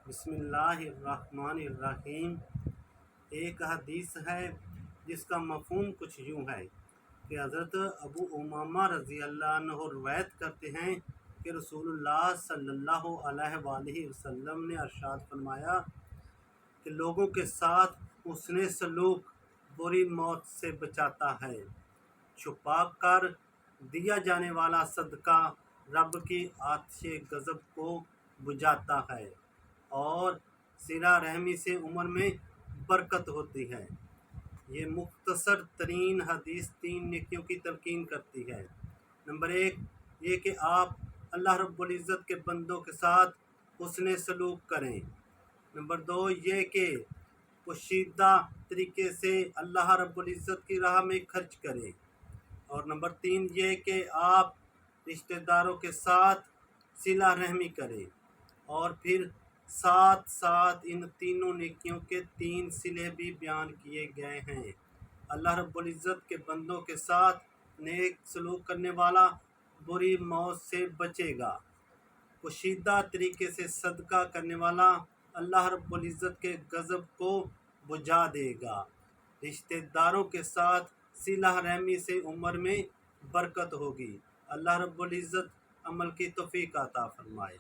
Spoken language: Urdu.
بسم اللہ الرحمن الرحیم۔ ایک حدیث ہے جس کا مفہوم کچھ یوں ہے کہ حضرت ابو امامہ رضی اللہ عنہ روایت کرتے ہیں کہ رسول اللہ صلی اللہ علیہ وآلہ وسلم نے ارشاد فرمایا کہ لوگوں کے ساتھ حسن سلوک بری موت سے بچاتا ہے۔ چھپا کر دیا جانے والا صدقہ رب کی آتش غضب کو بجھاتا ہے اور صلہ رحمی سے عمر میں برکت ہوتی ہے۔ یہ مختصر ترین حدیث 3 نیکیوں کی تلقین کرتی ہے۔ نمبر 1 یہ کہ آپ اللہ رب العزت کے بندوں کے ساتھ حسن سلوک کریں۔ نمبر 2 یہ کہ پوشیدہ طریقے سے اللہ رب العزت کی راہ میں خرچ کریں۔ اور نمبر 3 یہ کہ آپ رشتہ داروں کے ساتھ صلہ رحمی کریں۔ اور پھر ساتھ ساتھ ان تینوں نیکیوں کے 3 صلے بھی بیان کیے گئے ہیں۔ اللہ رب العزت کے بندوں کے ساتھ نیک سلوک کرنے والا بری موت سے بچے گا۔ پوشیدہ طریقے سے صدقہ کرنے والا اللہ رب العزت کے غضب کو بجھا دے گا۔ رشتہ داروں کے ساتھ صلہ رحمی سے عمر میں برکت ہوگی۔ اللہ رب العزت عمل کی توفیق عطا فرمائے۔